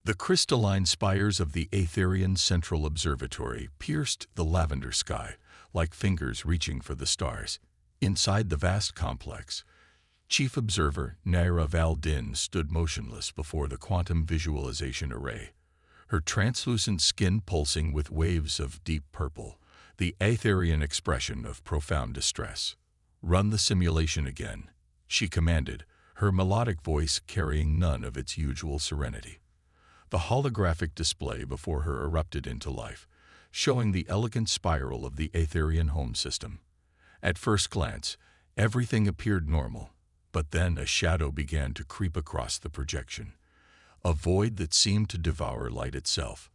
The crystalline spires of the Aetherian Central Observatory pierced the lavender sky like fingers reaching for the stars. Inside the vast complex, Chief Observer Naira Val-Din stood motionless before the quantum visualization array, her translucent skin pulsing with waves of deep purple, the Aetherian expression of profound distress. "Run the simulation again," she commanded, her melodic voice carrying none of its usual serenity. The holographic display before her erupted into life, showing the elegant spiral of the Aetherian home system. At first glance, everything appeared normal, but then a shadow began to creep across the projection, a void that seemed to devour light itself.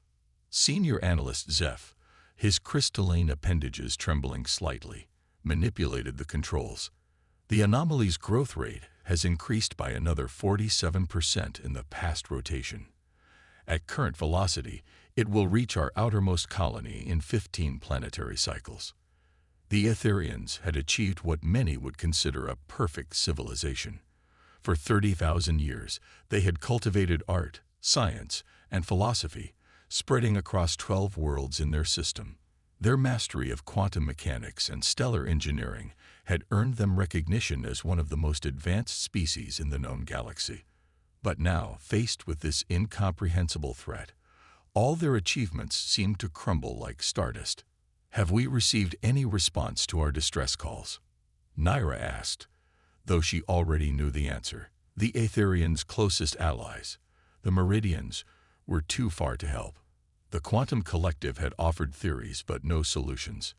Senior Analyst Zeph, his crystalline appendages trembling slightly, manipulated the controls. The anomaly's growth rate has increased by another 47% in the past rotation. At current velocity, it will reach our outermost colony in 15 planetary cycles. The Aetherians had achieved what many would consider a perfect civilization. For 30,000 years, they had cultivated art, science, and philosophy, spreading across 12 worlds in their system. Their mastery of quantum mechanics and stellar engineering had earned them recognition as one of the most advanced species in the known galaxy. But now, faced with this incomprehensible threat, all their achievements seemed to crumble like stardust. "Have we received any response to our distress calls?" Naira asked, though she already knew the answer. The Aetherians' closest allies, the Meridians, were too far to help. The Quantum Collective had offered theories but no solutions.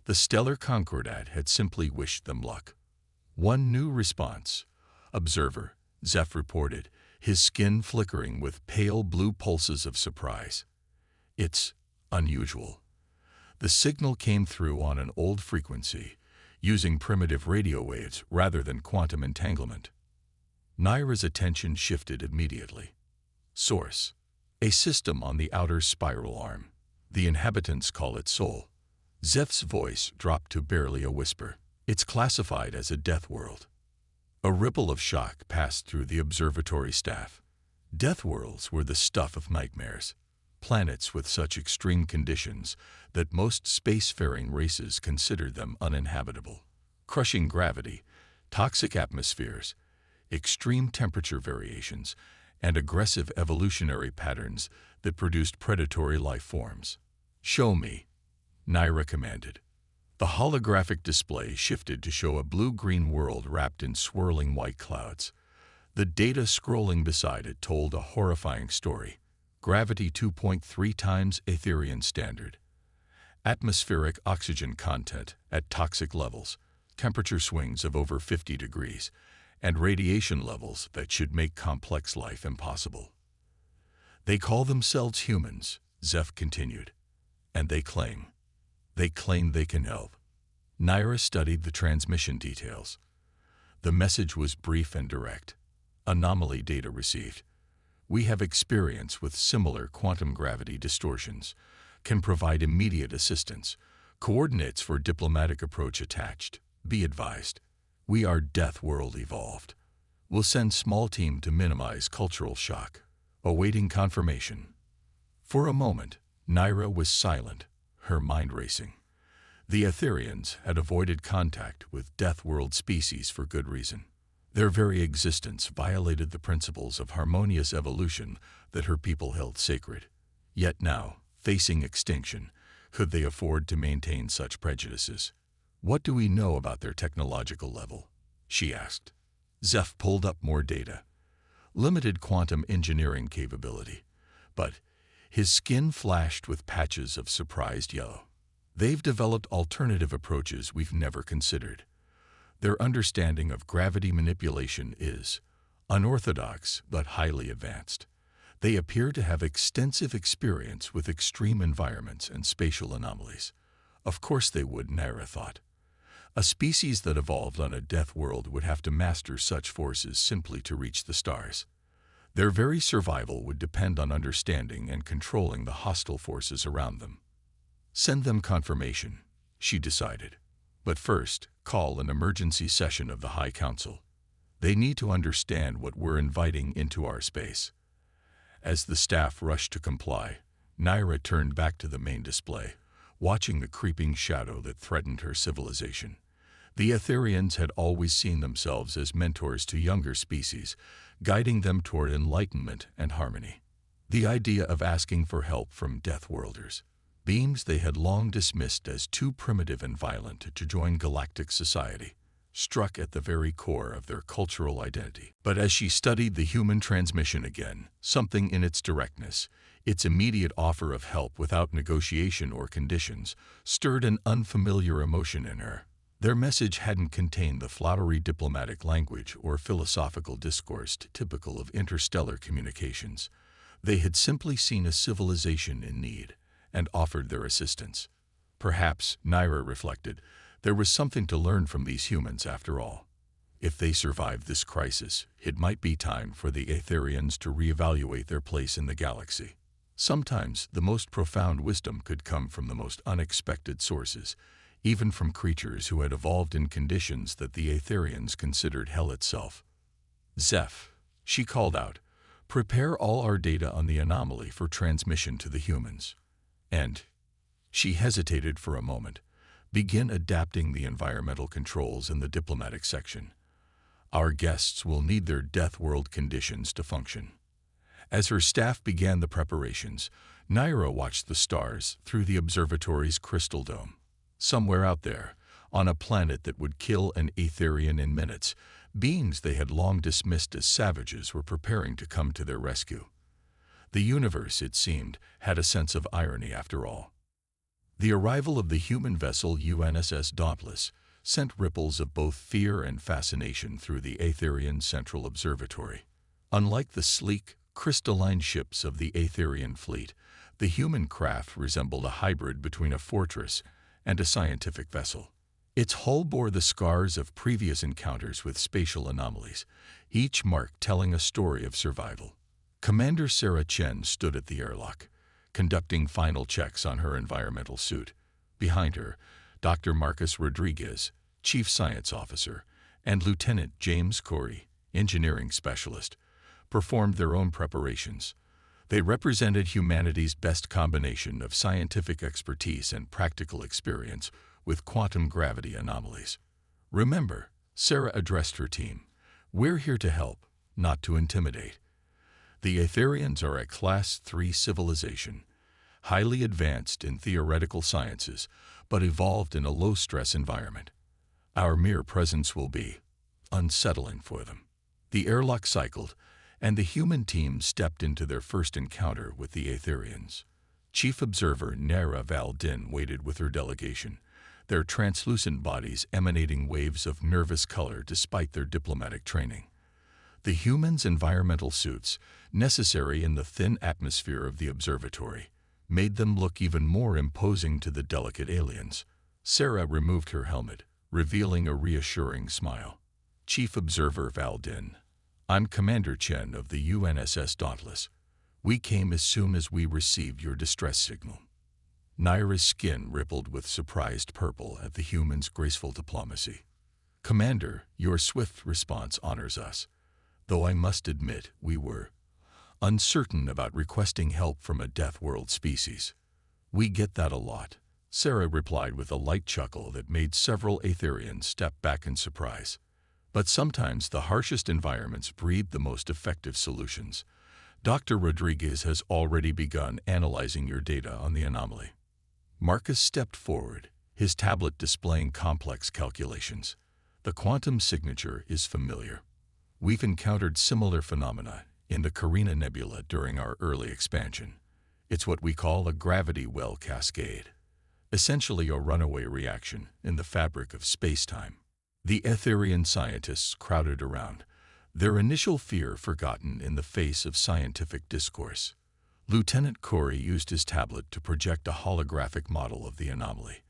The Stellar Concordat had simply wished them luck. One new response. "Observer," Zeph reported, his skin flickering with pale blue pulses of surprise. "It's unusual." The signal came through on an old frequency, using primitive radio waves rather than quantum entanglement. Naira's attention shifted immediately. Source: a system on the outer spiral arm. The inhabitants call it Sol. Zeph's voice dropped to barely a whisper. "It's classified as a death world." A ripple of shock passed through the observatory staff. Deathworlds were the stuff of nightmares. Planets with such extreme conditions that most spacefaring races considered them uninhabitable. Crushing gravity, toxic atmospheres, extreme temperature variations, and aggressive evolutionary patterns that produced predatory life forms. "Show me," Naira commanded. The holographic display shifted to show a blue-green world wrapped in swirling white clouds. The data scrolling beside it told a horrifying story. Gravity 2.3 times Aetherian standard. Atmospheric oxygen content at toxic levels, temperature swings of over 50 degrees, and radiation levels that should make complex life impossible. "They call themselves humans," Zeph continued, "and they claim they can help." Naira studied the transmission details. The message was brief and direct. "Anomaly data received. We have experience with similar quantum gravity distortions. Can provide immediate assistance. Coordinates for diplomatic approach attached. Be advised. We are Deathworld evolved. We'll send small team to minimize cultural shock. Awaiting confirmation." For a moment, Naira was silent, her mind racing. The Aetherians had avoided contact with Deathworld species for good reason. Their very existence violated the principles of harmonious evolution that her people held sacred. Yet now, facing extinction, could they afford to maintain such prejudices? "What do we know about their technological level?" she asked. Zeph pulled up more data. Limited quantum engineering capability, but his skin flashed with patches of surprised yellow. "They've developed alternative approaches we've never considered. Their understanding of gravity manipulation is unorthodox but highly advanced. They appear to have extensive experience with extreme environments and spatial anomalies." Of course they would, Naira thought. A species that evolved on a death world would have to master such forces simply to reach the stars. Their very survival would depend on understanding and controlling the hostile forces around them. "Send them confirmation," she decided. "But first, call an emergency session of the High Council. They need to understand what we're inviting into our space." As the staff rushed to comply, Naira turned back to the main display, watching the creeping shadow that threatened her civilization. The Etherians had always seen themselves as mentors to younger species, guiding them toward enlightenment and harmony. The idea of asking for help from Deathworlders, beings they had long dismissed as too primitive and violent to join galactic society, struck at the very core of their cultural identity. But as she studied the human transmission again, something in its directness, its immediate offer of help without negotiation or conditions, stirred an unfamiliar emotion in her. Their message hadn't contained the flowery diplomatic language or philosophical discourse typical of interstellar communications. They had simply seen a civilization in need and offered their assistance. Perhaps, Naira reflected, there was something to learn from these humans after all. If they survived this crisis, it might be time for the Etherians to reevaluate their place in the galaxy. Sometimes the most profound wisdom could come from the most unexpected sources, even from creatures who had evolved in conditions that the Etherians considered hell itself. "Zeph," she called out, "prepare all our data on the anomaly for transmission to the humans. And," she hesitated for a moment, "begin adapting the environmental controls in the diplomatic section. Our guests will need their Deathworld conditions to function." As her staff began the preparations, Naira watched the stars through the observatory's crystal dome. Somewhere out there, on a planet that would kill an Etherian in minutes, beings they had long dismissed as savages were preparing to come to their rescue. The universe, it seemed, had a sense of irony after all. The arrival of the human vessel UNSS Dauntless sent ripples of both fear and fascination through the Etherian Central Observatory. Unlike the sleek, crystalline ships of the Etherian fleet, the human craft resembled a hybrid between a fortress and a scientific vessel. Its hull bore the scars of previous encounters with spatial anomalies, each mark telling a story of survival. Commander Sarah Chen stood at the airlock, conducting final checks on her environmental suit. Behind her, Dr. Marcus Rodriguez, Chief Science Officer, and Lieutenant James Corey, Engineering Specialist, performed their own preparations. They represented humanity's best combination of scientific expertise and practical experience with quantum gravity anomalies. "Remember," Sarah addressed her team, "we're here to help, not to intimidate. The Etherians are a Class 3 civilization, highly advanced in theoretical sciences, but evolved in a low-stress environment. Our mere presence will be unsettling for them." The airlock cycled, and the human team stepped into their first encounter with the Etherians. Chief Observer Naira Val-Din waited with her delegation, their translucent bodies emanating waves of nervous color despite their diplomatic training. The humans' environmental suits, necessary in the thin atmosphere of the observatory, made them look even more imposing to the delicate aliens. Sarah removed her helmet, revealing a reassuring smile. "Chief Observer Val-Din, I'm Commander Chen of the UNSS Dauntless. We came as soon as we received your distress signal." Naira's skin rippled with surprised purple at the human's graceful diplomacy. "Commander, your swift response honors us, though I must admit we were uncertain about requesting help from a Deathworld species." "We get that a lot," Sarah replied with a light chuckle that made several Etherians step back in surprise. "But sometimes the harshest environments breed the most effective solutions. Dr. Rodriguez has already begun analyzing your data on the anomaly." Marcus stepped forward, his tablet displaying complex calculations. "The quantum signature is familiar. We've encountered similar phenomena in the Carina Nebula during our early expansion. It's what we call a gravity well cascade, essentially a runaway reaction in the fabric of space-time." The Etherian scientists crowded around, their initial fear forgotten in the face of scientific discourse. Lieutenant Corey used his tablet to project a holographic model of the anomaly,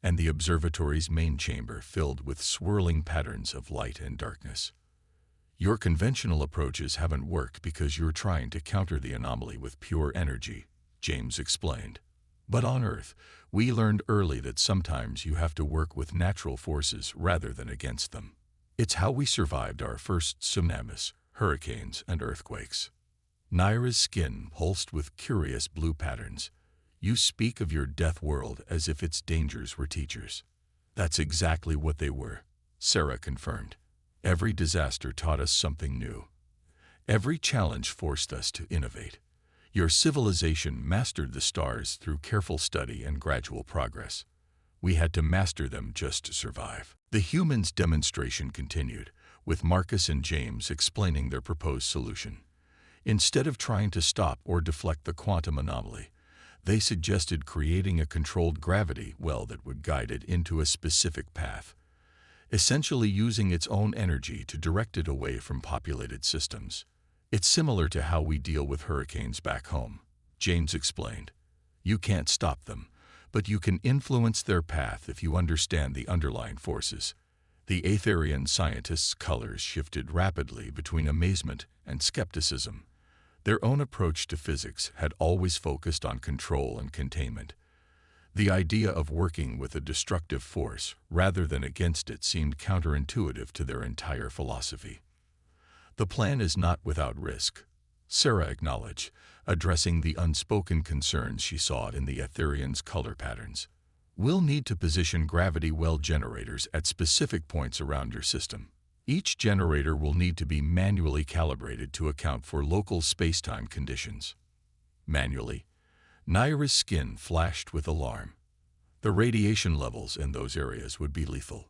and the observatory's main chamber filled with swirling patterns of light and darkness. "Your conventional approaches haven't worked because you're trying to counter the anomaly with pure energy," James explained. "But on Earth, we learned early that sometimes you have to work with natural forces rather than against them. It's how we survived our first tsunamis, hurricanes, and earthquakes." Naira's skin pulsed with curious blue patterns. You speak of your death world as if its dangers were teachers. That's exactly what they were, Sarah confirmed. Every disaster taught us something new. Every challenge forced us to innovate. Your civilization mastered the stars through careful study and gradual progress. We had to master them just to survive. The humans' demonstration continued, with Marcus and James explaining their proposed solution. Instead of trying to stop or deflect the quantum anomaly, they suggested creating a controlled gravity well that would guide it into a specific path, essentially using its own energy to direct it away from populated systems. It's similar to how we deal with hurricanes back home, James explained. You can't stop them, but you can influence their path if you understand the underlying forces. The Aetherian scientists' colors shifted rapidly between amazement and skepticism. Their own approach to physics had always focused on control and containment. The idea of working with a destructive force rather than against it seemed counterintuitive to their entire philosophy. The plan is not without risk, Sarah acknowledged, addressing the unspoken concerns she saw in the Aetherians' color patterns. We'll need to position gravity well generators at specific points around your system. Each generator will need to be manually calibrated to account for local space-time conditions. Manually, Naira's skin flashed with alarm. The radiation levels in those areas would be lethal.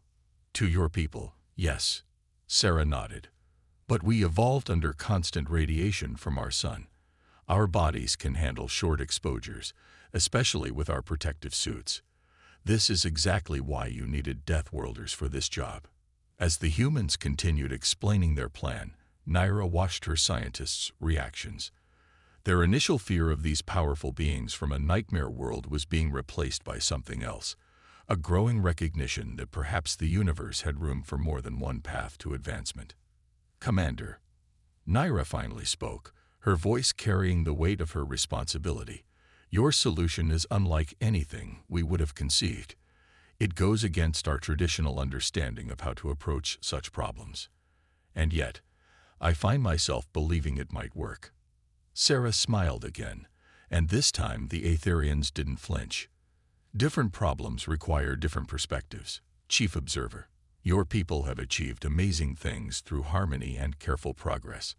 To your people, yes, Sarah nodded. But we evolved under constant radiation from our sun. Our bodies can handle short exposures, especially with our protective suits. This is exactly why you needed Deathworlders for this job. As the humans continued explaining their plan, Naira watched her scientists' reactions. Their initial fear of these powerful beings from a nightmare world was being replaced by something else, a growing recognition that perhaps the universe had room for more than one path to advancement. Commander, Naira finally spoke, her voice carrying the weight of her responsibility. Your solution is unlike anything we would have conceived. It goes against our traditional understanding of how to approach such problems. And yet, I find myself believing it might work. Sarah smiled again, and this time the Aetherians didn't flinch. Different problems require different perspectives, Chief Observer. Your people have achieved amazing things through harmony and careful progress.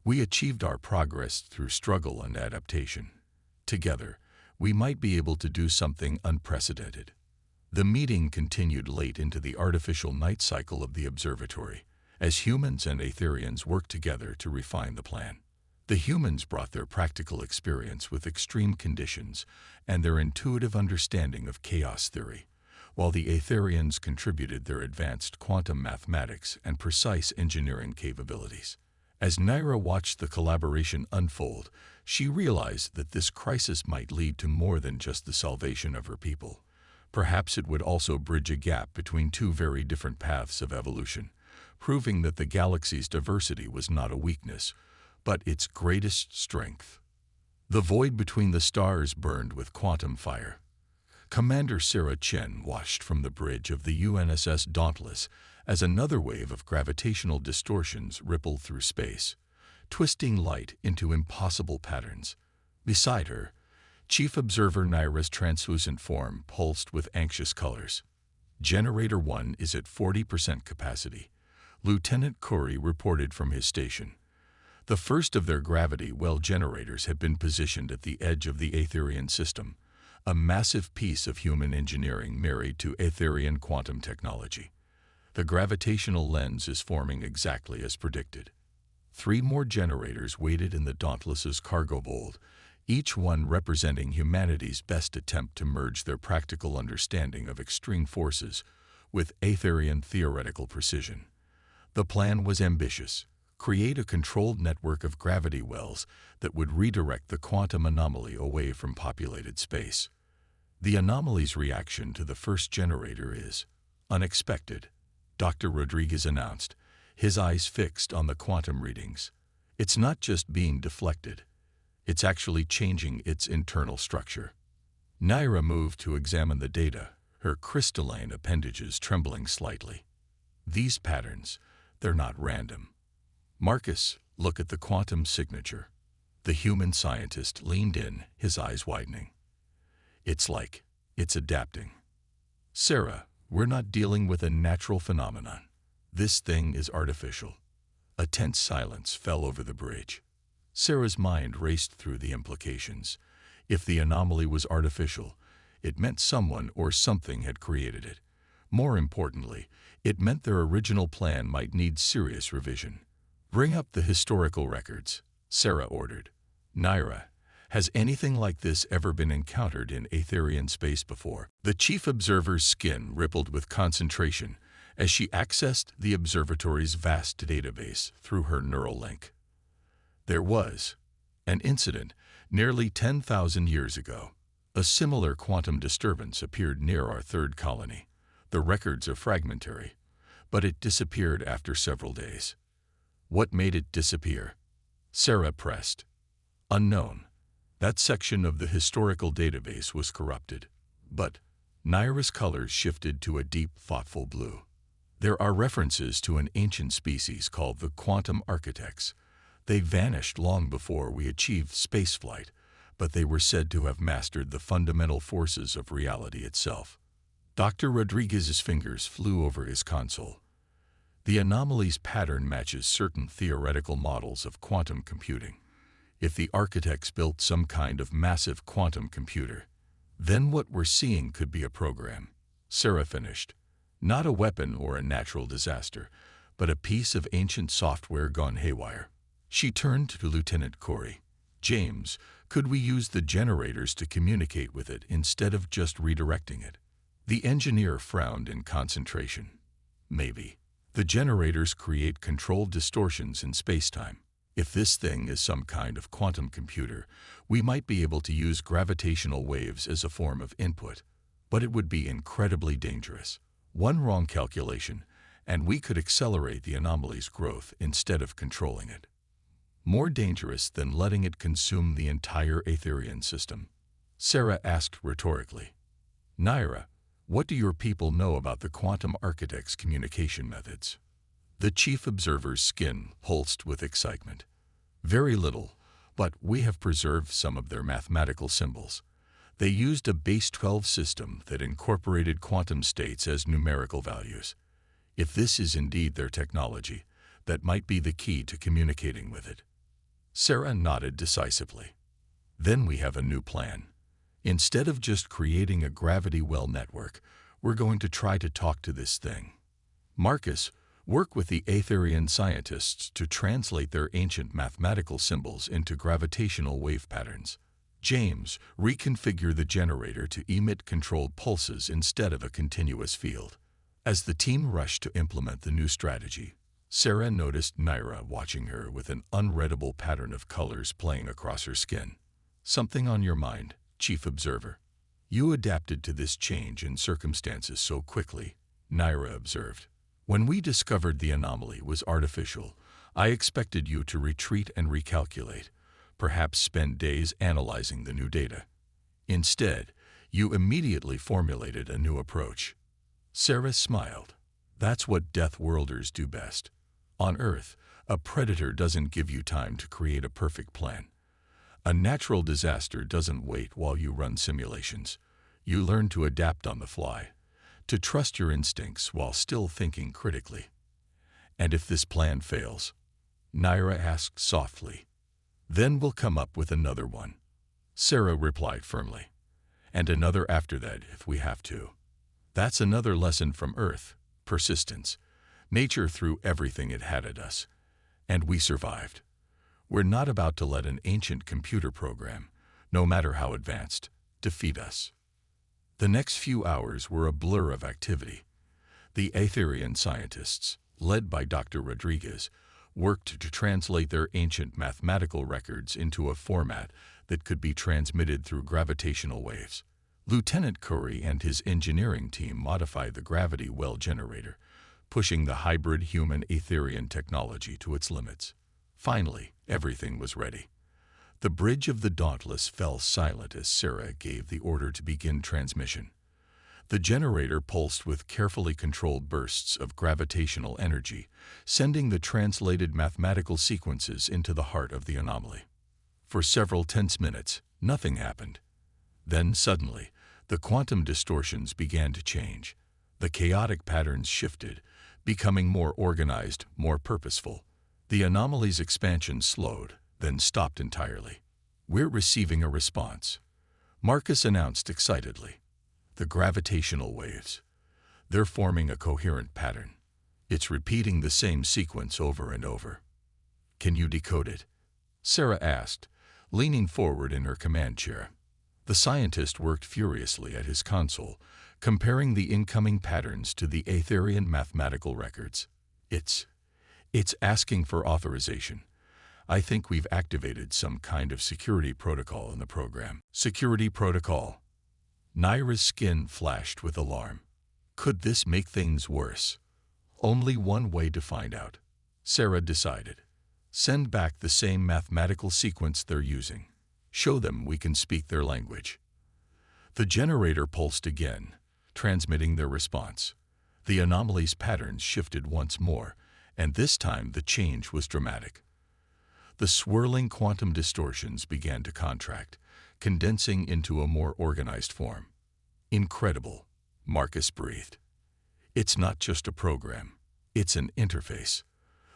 We achieved our progress through struggle and adaptation. Together, we might be able to do something unprecedented. The meeting continued late into the artificial night cycle of the observatory, as humans and Aetherians worked together to refine the plan. The humans brought their practical experience with extreme conditions and their intuitive understanding of chaos theory, while the Aetherians contributed their advanced quantum mathematics and precise engineering capabilities. As Naira watched the collaboration unfold, she realized that this crisis might lead to more than just the salvation of her people. Perhaps it would also bridge a gap between two very different paths of evolution, proving that the galaxy's diversity was not a weakness, but its greatest strength. The void between the stars burned with quantum fire. Commander Sarah Chen watched from the bridge of the UNSS Dauntless as another wave of gravitational distortions rippled through space, twisting light into impossible patterns. Beside her, Chief Observer Naira's translucent form pulsed with anxious colors. Generator 1 is at 40% capacity, Lieutenant Curry reported from his station. The first of their gravity well generators had been positioned at the edge of the Aetherian system, a massive piece of human engineering married to Aetherian quantum technology. The gravitational lens is forming exactly as predicted. 3 more generators waited in the Dauntless's cargo hold, each one representing humanity's best attempt to merge their practical understanding of extreme forces with Aetherian theoretical precision. The plan was ambitious: create a controlled network of gravity wells that would redirect the quantum anomaly away from populated space. The anomaly's reaction to the first generator is unexpected, Dr. Rodriguez announced, his eyes fixed on the quantum readings. It's not just being deflected. It's actually changing its internal structure. Naira moved to examine the data, her crystalline appendages trembling slightly. These patterns, they're not random. Marcus, look at the quantum signature. The human scientist leaned in, his eyes widening. It's adapting. Sarah, we're not dealing with a natural phenomenon. This thing is artificial. A tense silence fell over the bridge. Sarah's mind raced through the implications. If the anomaly was artificial, it meant someone or something had created it. More importantly, it meant their original plan might need serious revision. Bring up the historical records, Sarah ordered. Naira, has anything like this ever been encountered in Aetherian space before? The chief observer's skin rippled with concentration as she accessed the observatory's vast database through her neural link. There was an incident nearly 10,000 years ago. A similar quantum disturbance appeared near our third colony. The records are fragmentary, but it disappeared after several days. What made it disappear? Sarah pressed. Unknown. That section of the historical database was corrupted. But Naira's colors shifted to a deep, thoughtful blue. There are references to an ancient species called the quantum architects. They vanished long before we achieved spaceflight, but they were said to have mastered the fundamental forces of reality itself. Dr. Rodriguez's fingers flew over his console. The anomaly's pattern matches certain theoretical models of quantum computing. If the architects built some kind of massive quantum computer, then what we're seeing could be a program. Sarah finished. Not a weapon or a natural disaster, but a piece of ancient software gone haywire. She turned to Lieutenant Corey. James, could we use the generators to communicate with it instead of just redirecting it? The engineer frowned in concentration. Maybe. The generators create controlled distortions in spacetime. If this thing is some kind of quantum computer, we might be able to use gravitational waves as a form of input, but it would be incredibly dangerous. One wrong calculation, and we could accelerate the anomaly's growth instead of controlling it. More dangerous than letting it consume the entire Aetherian system. Sarah asked rhetorically. Naira, what do your people know about the quantum architect's communication methods? The chief observer's skin pulsed with excitement. Very little, but we have preserved some of their mathematical symbols. They used a base 12 system that incorporated quantum states as numerical values. If this is indeed their technology, that might be the key to communicating with it. Sarah nodded decisively. Then we have a new plan. Instead of just creating a gravity well network, we're going to try to talk to this thing. Marcus, work with the Aetherian scientists to translate their ancient mathematical symbols into gravitational wave patterns. James, reconfigure the generator to emit controlled pulses instead of a continuous field. As the team rushed to implement the new strategy, Sarah noticed Naira watching her with an unreadable pattern of colors playing across her skin. Something on your mind, Chief Observer. You adapted to this change in circumstances so quickly, Naira observed. When we discovered the anomaly was artificial, I expected you to retreat and recalculate, perhaps spend days analyzing the new data. Instead, you immediately formulated a new approach. Sarah smiled. That's what Deathworlders do best. On Earth, a predator doesn't give you time to create a perfect plan. A natural disaster doesn't wait while you run simulations. You learn to adapt on the fly, to trust your instincts while still thinking critically. And if this plan fails, Naira asked softly, then we'll come up with another one. Sarah replied firmly. And another after that if we have to. That's another lesson from Earth, persistence. Nature threw everything it had at us, and we survived. We're not about to let an ancient computer program, no matter how advanced, defeat us. The next few hours were a blur of activity. The Aetherian scientists, led by Dr. Rodriguez, worked to translate their ancient mathematical records into a format that could be transmitted through gravitational waves. Lieutenant Curry and his engineering team modified the gravity well generator, pushing the hybrid human-Aetherian technology to its limits. Finally, everything was ready. The bridge of the Dauntless fell silent as Sarah gave the order to begin transmission. The generator pulsed with carefully controlled bursts of gravitational energy, sending the translated mathematical sequences into the heart of the anomaly. For several tense minutes, nothing happened. Then suddenly, the quantum distortions began to change. The chaotic patterns shifted, becoming more organized, more purposeful. The anomaly's expansion slowed, then stopped entirely. "We're receiving a response," Marcus announced excitedly. "The gravitational waves. They're forming a coherent pattern. It's repeating the same sequence over and over." "Can you decode it?" Sarah asked, leaning forward in her command chair. The scientist worked furiously at his console, comparing the incoming patterns to the Aetherian mathematical records. It's asking for authorization. I think we've activated some kind of security protocol in the program." "Security protocol?" Naira's skin flashed with alarm. Could this make things worse? Only one way to find out, Sarah decided. Send back the same mathematical sequence they're using. Show them we can speak their language. The generator pulsed again, transmitting their response. The anomaly's patterns shifted once more, and this time the change was dramatic. The swirling quantum distortions began to contract, condensing into a more organized form. "Incredible," Marcus breathed. "It's not just a program, it's an interface."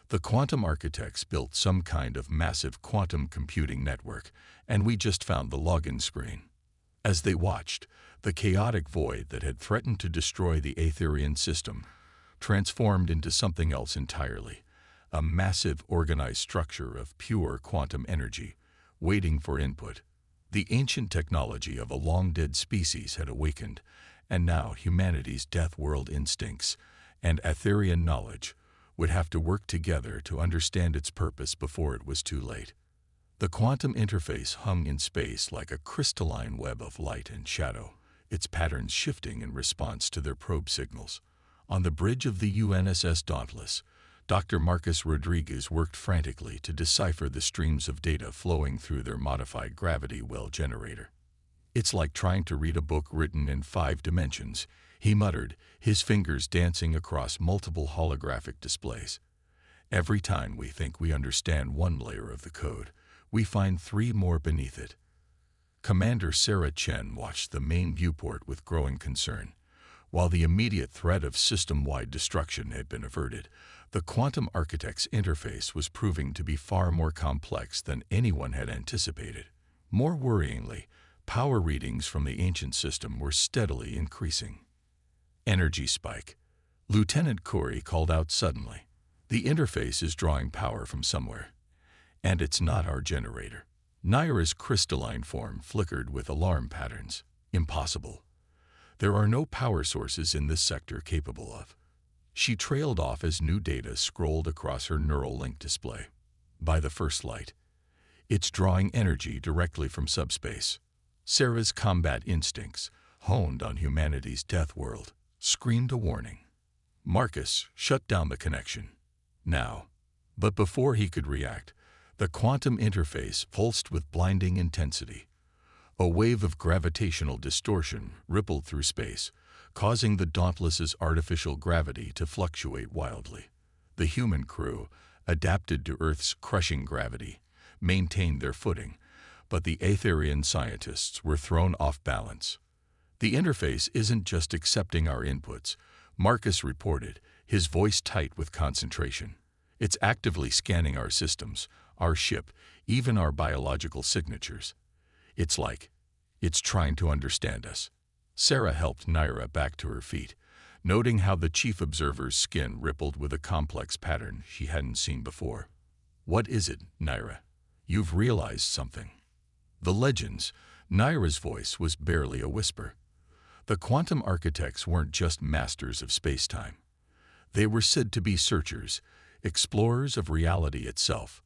The quantum architects built some kind of massive quantum computing network, and we just found the login screen. As they watched, the chaotic void that had threatened to destroy the Aetherian system transformed into something else entirely, a massive organized structure of pure quantum energy, waiting for input. The ancient technology of a long-dead species had awakened, and now humanity's Deathworld instincts and Aetherian knowledge would have to work together to understand its purpose before it was too late. The quantum interface hung in space like a crystalline web of light and shadow, its patterns shifting in response to their probe signals. On the bridge of the UNSS Dauntless, Dr. Marcus Rodriguez worked frantically to decipher the streams of data flowing through their modified gravity well generator. "It's like trying to read a book written in 5 dimensions," he muttered, his fingers dancing across multiple holographic displays. "Every time we think we understand one layer of the code, we find 3 more beneath it." Commander Sarah Chen watched the main viewport with growing concern. While the immediate threat of system-wide destruction had been averted, the quantum architect's interface was proving to be far more complex than anyone had anticipated. More worryingly, power readings from the ancient system were steadily increasing. "Energy spike," Lieutenant Corey called out suddenly. "The interface is drawing power from somewhere. And it's not our generator." Naira's crystalline form flickered with alarm patterns. "Impossible. There are no power sources in this sector capable of." She trailed off as new data scrolled across her neural link display. "By the first light. It's drawing energy directly from subspace." Sarah's combat instincts, honed on humanity's death world, screamed a warning. Marcus shut down the connection. Now. But before he could react, the quantum interface pulsed with blinding intensity. A wave of gravitational distortion rippled through space, causing the Dauntless's artificial gravity to fluctuate wildly. The human crew, adapted to Earth's crushing gravity, maintained their footing, but the Aetherian scientists were thrown off balance. "The interface isn't just accepting our inputs," Marcus reported, his voice tight with concentration. "It's actively scanning our systems, our ship, even our biological signatures. It's trying to understand us." Sarah helped Naira back to her feet, noting how the chief observer's skin rippled with a complex pattern she hadn't seen before. "What is it, Naira? You've realized something." The legends, Naira's voice was barely a whisper. The quantum architects weren't just masters of space-time. They were said to be searchers, explorers of reality itself.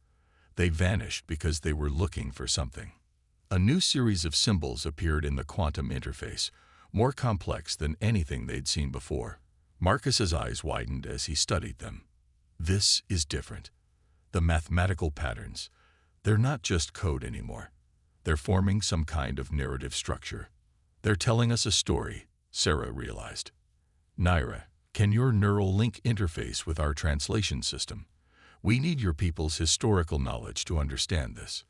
They vanished because they were looking for something. A new series of symbols appeared in the quantum interface, more complex than anything they'd seen before. Marcus's eyes widened as he studied them. This is different. The mathematical patterns, they're not just code anymore. They're forming some kind of narrative structure. They're telling us a story, Sarah realized. "Naira, can your neural link interface with our translation system? We need your people's historical knowledge to understand this."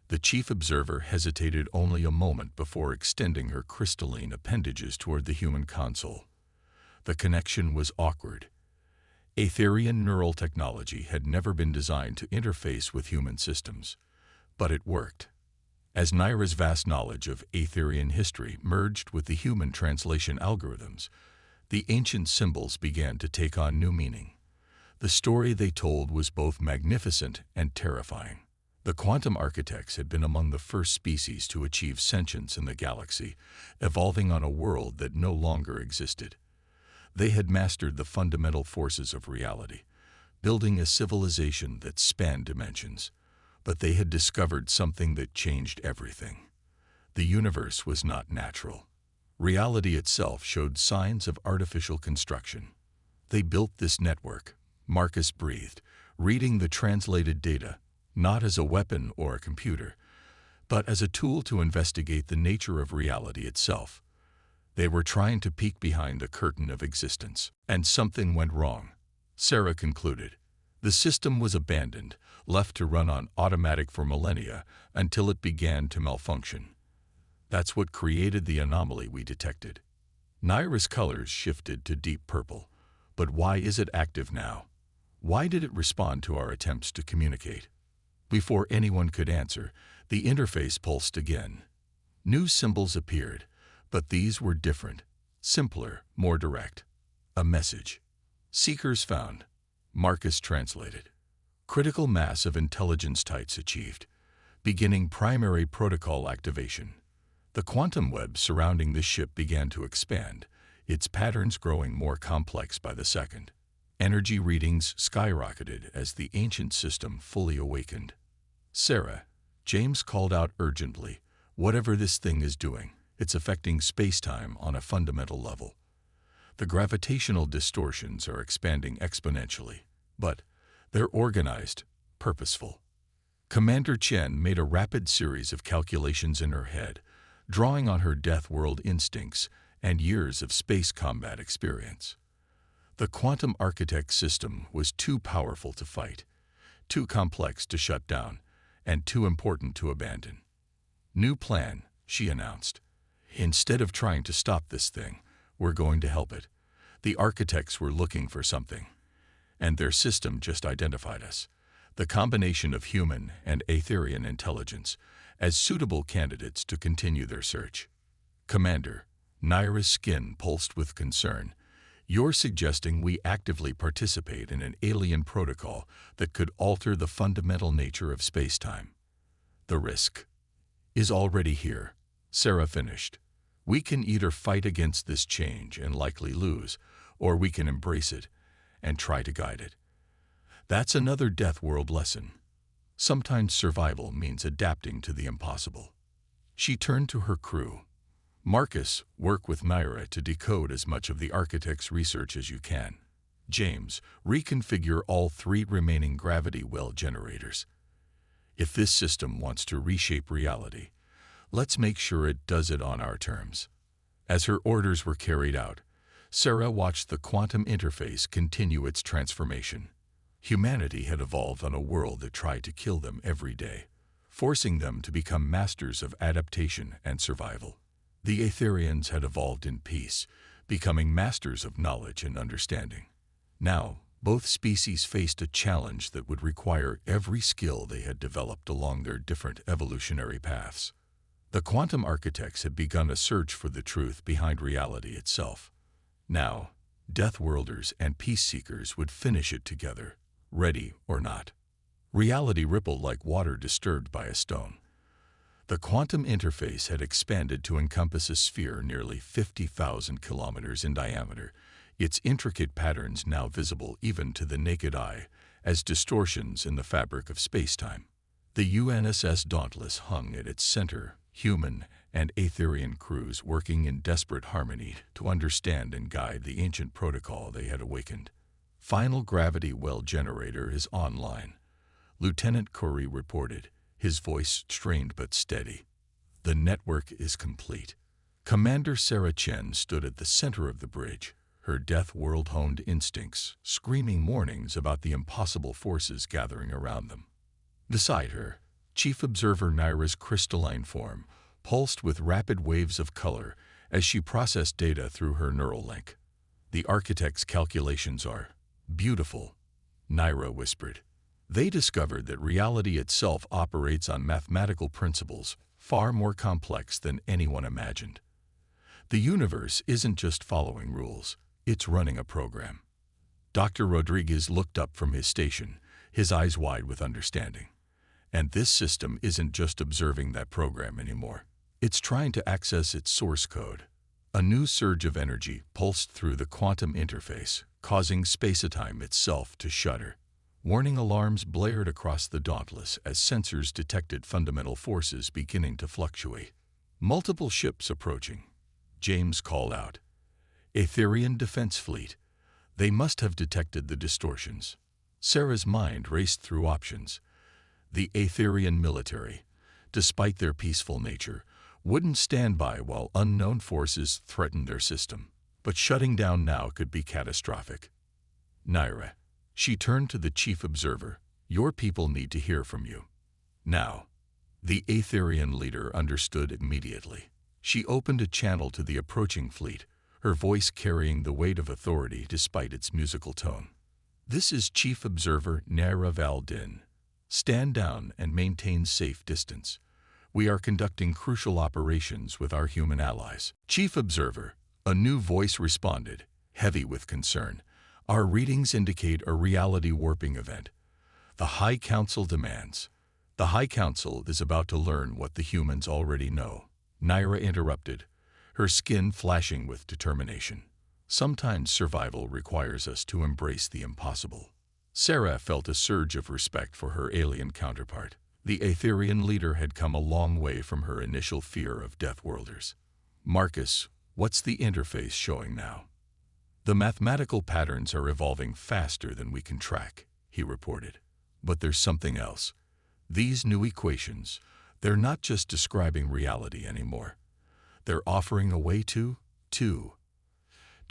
The chief observer hesitated only a moment before extending her crystalline appendages toward the human console. The connection was awkward. Aetherian neural technology had never been designed to interface with human systems, but it worked. As Naira's vast knowledge of Aetherian history merged with the human translation algorithms, the ancient symbols began to take on new meaning. The story they told was both magnificent and terrifying. The quantum architects had been among the first species to achieve sentience in the galaxy, evolving on a world that no longer existed. They had mastered the fundamental forces of reality, building a civilization that spanned dimensions. But they had discovered something that changed everything. The universe was not natural. Reality itself showed signs of artificial construction. They built this network, Marcus breathed, reading the translated data, not as a weapon or a computer, but as a tool to investigate the nature of reality itself. They were trying to peek behind the curtain of existence. And something went wrong, Sarah concluded. The system was abandoned, left to run on automatic for millennia until it began to malfunction. That's what created the anomaly we detected. Naira's colors shifted to deep purple. But why is it active now? Why did it respond to our attempts to communicate? Before anyone could answer, the interface pulsed again. New symbols appeared, but these were different, simpler, more direct. A message. Seekers found. Marcus translated. Critical mass of intelligence types achieved, beginning primary protocol activation. The quantum web surrounding the ship began to expand, its patterns growing more complex by the second. Energy readings skyrocketed as the ancient system fully awakened. Sarah, James called out urgently, "Whatever this thing is doing, it's affecting space-time on a fundamental level. The gravitational distortions are expanding exponentially, but they're organized, purposeful." Commander Chen made a rapid series of calculations in her head, drawing on her Deathworld instincts and years of space combat experience. The quantum architect system was too powerful to fight, too complex to shut down, and too important to abandon. "New plan," she announced. "Instead of trying to stop this thing, we're going to help it. The architects were looking for something, and their system just identified us, the combination of human and Aetherian intelligence, as suitable candidates to continue their search." "Commander," Naira's skin pulsed with concern, "you're suggesting we actively participate in an alien protocol that could alter the fundamental nature of space-time." "The risk is already here," Sarah finished. "We can either fight against this change and likely lose, or we can embrace it and try to guide it. That's another Deathworld lesson. Sometimes survival means adapting to the impossible." She turned to her crew. "Marcus, work with Naira to decode as much of the architect's research as you can. James, reconfigure all 3 remaining gravity well generators. If this system wants to reshape reality, let's make sure it does it on our terms." As her orders were carried out, Sarah watched the quantum interface continue its transformation. Humanity had evolved on a world that tried to kill them every day, forcing them to become masters of adaptation and survival. The Aetherians had evolved in peace, becoming masters of knowledge and understanding. Now, both species faced a challenge that would require every skill they had developed along their different evolutionary paths. The quantum architects had begun a search for the truth behind reality itself. Now, Deathworlders and peace seekers would finish it together, ready or not. Reality rippled like water disturbed by a stone. The quantum interface had expanded to encompass a sphere nearly 50,000 kilometers in diameter, its intricate patterns now visible even to the naked eye as distortions in the fabric of spacetime. The UNSS Dauntless hung at its center, human and Aetherian crews working in desperate harmony to understand and guide the ancient protocol they had awakened. "Final gravity well generator is online," Lieutenant Corey reported, his voice strained but steady. "The network is complete." Commander Sarah Chen stood at the center of the bridge, her Deathworld-honed instincts screaming warnings about the impossible forces gathering around them. Beside her, Chief Observer Naira's crystalline form pulsed with rapid waves of color as she processed data through her neural link. "The architect's calculations are beautiful," Naira whispered. "They discovered that reality itself operates on mathematical principles far more complex than anyone imagined. The universe isn't just following rules, it's running a program." Dr. Rodriguez looked up from his station, his eyes wide with understanding. "And this system isn't just observing that program anymore. It's trying to access its source code." A new surge of energy pulsed through the quantum interface, causing space-time itself to shudder. Warning alarms blared across the Dauntless as sensors detected fundamental forces beginning to fluctuate. "Multiple ships approaching," James called out. "Aetherian defense fleet. They must have detected the distortions." Sarah's mind raced through options. The Aetherian military, despite their peaceful nature, wouldn't stand by while unknown forces threatened their system. But shutting down now could be catastrophic. "Naira," she turned to the chief observer, "your people need to hear from you. Now." The Aetherian leader understood immediately. She opened a channel to the approaching fleet, her voice carrying the weight of authority despite its musical tone. "This is Chief Observer Naira Valdin. Stand down and maintain safe distance. We are conducting crucial operations with our human allies." "Chief Observer," a new voice responded, heavy with concern, "our readings indicate a reality warping event. The High Council demands." "The High Council is about to learn what the humans already know," Naira interrupted, her skin flashing with determination. "Sometimes survival requires us to embrace the impossible." Sarah felt a surge of respect for her alien counterpart. The Aetherian leader had come a long way from her initial fear of Deathworlders. "Marcus, what's the interface showing now?" "The mathematical patterns are evolving faster than we can track," he reported. "But there's something else. These new equations, they're not just describing reality anymore. They're offering a way to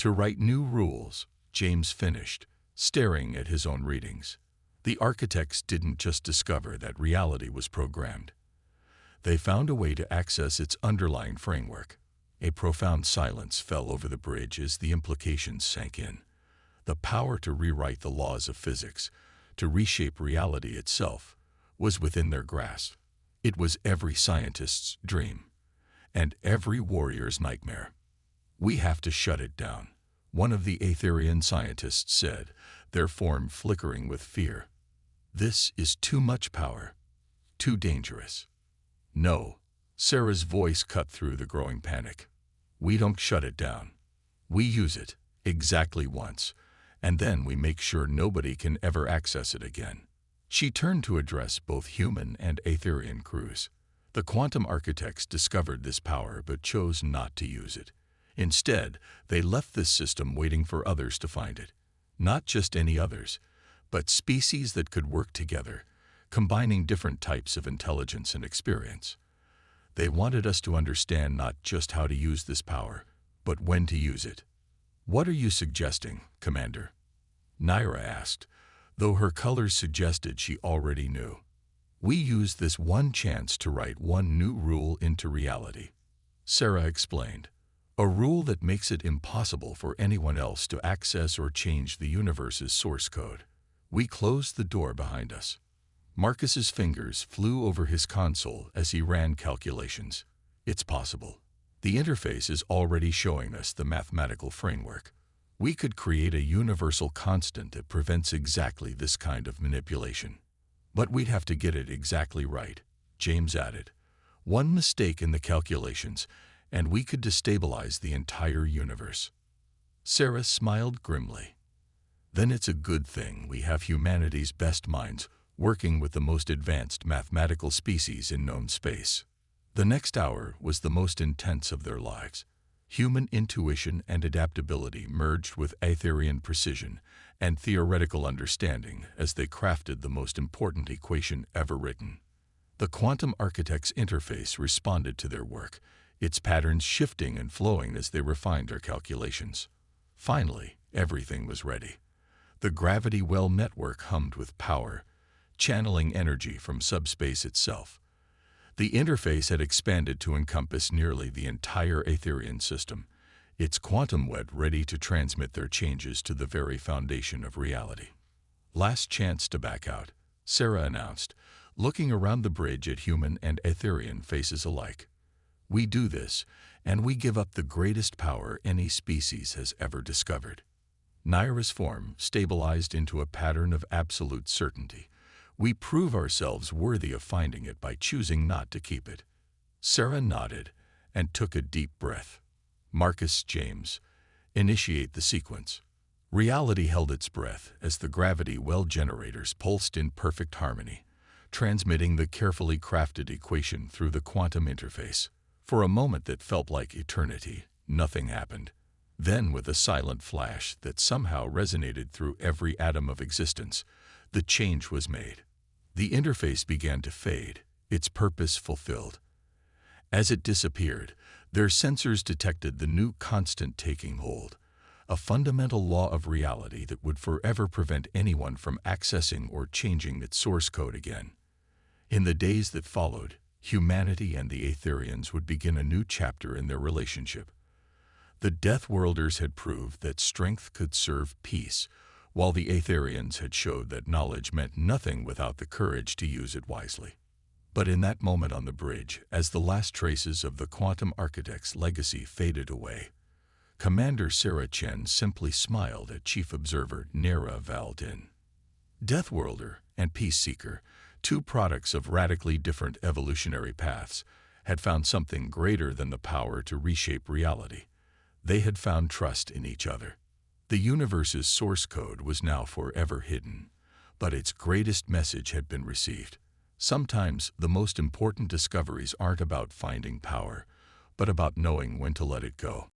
write new rules," James finished, staring at his own readings. "The architects didn't just discover that reality was programmed. They found a way to access its underlying framework." A profound silence fell over the bridge as the implications sank in. The power to rewrite the laws of physics, to reshape reality itself, was within their grasp. It was every scientist's dream, and every warrior's nightmare. "We have to shut it down," one of the Aetherian scientists said, their form flickering with fear. "This is too much power, too dangerous." "No," Sarah's voice cut through the growing panic. "We don't shut it down. We use it, exactly once, and then we make sure nobody can ever access it again." She turned to address both human and Aetherian crews. The quantum architects discovered this power but chose not to use it. Instead, they left this system waiting for others to find it. Not just any others, but species that could work together, combining different types of intelligence and experience. They wanted us to understand not just how to use this power, but when to use it. "What are you suggesting, Commander?" Naira asked, though her colors suggested she already knew. "We use this one chance to write one new rule into reality," Sarah explained. "A rule that makes it impossible for anyone else to access or change the universe's source code." We closed the door behind us. Marcus's fingers flew over his console as he ran calculations. "It's possible. The interface is already showing us the mathematical framework. We could create a universal constant that prevents exactly this kind of manipulation. But we'd have to get it exactly right," James added. "One mistake in the calculations, and we could destabilize the entire universe." Sarah smiled grimly. "Then it's a good thing we have humanity's best minds working with the most advanced mathematical species in known space." The next hour was the most intense of their lives. Human intuition and adaptability merged with Aetherian precision and theoretical understanding as they crafted the most important equation ever written. The quantum architect's interface responded to their work, its patterns shifting and flowing as they refined their calculations. Finally, everything was ready. The gravity well network hummed with power, channeling energy from subspace itself. The interface had expanded to encompass nearly the entire Aetherian system, its quantum web ready to transmit their changes to the very foundation of reality. "Last chance to back out," Sarah announced, looking around the bridge at human and Aetherian faces alike. "We do this, and we give up the greatest power any species has ever discovered." Naira's form stabilized into a pattern of absolute certainty. "We prove ourselves worthy of finding it by choosing not to keep it." Sarah nodded and took a deep breath. "Marcus James, initiate the sequence." Reality held its breath as the gravity well generators pulsed in perfect harmony, transmitting the carefully crafted equation through the quantum interface. For a moment that felt like eternity, nothing happened. Then, with a silent flash that somehow resonated through every atom of existence, the change was made. The interface began to fade, its purpose fulfilled. As it disappeared, their sensors detected the new constant taking hold, a fundamental law of reality that would forever prevent anyone from accessing or changing its source code again. In the days that followed, humanity and the Aetherians would begin a new chapter in their relationship. The Deathworlders had proved that strength could serve peace, while the Aetherians had showed that knowledge meant nothing without the courage to use it wisely. But in that moment on the bridge, as the last traces of the Quantum Architect's legacy faded away, Commander Sarah Chen simply smiled at Chief Observer Nera Valdin. Deathworlder and Peace Seeker, two products of radically different evolutionary paths, had found something greater than the power to reshape reality. They had found trust in each other. The universe's source code was now forever hidden, but its greatest message had been received. Sometimes the most important discoveries aren't about finding power, but about knowing when to let it go.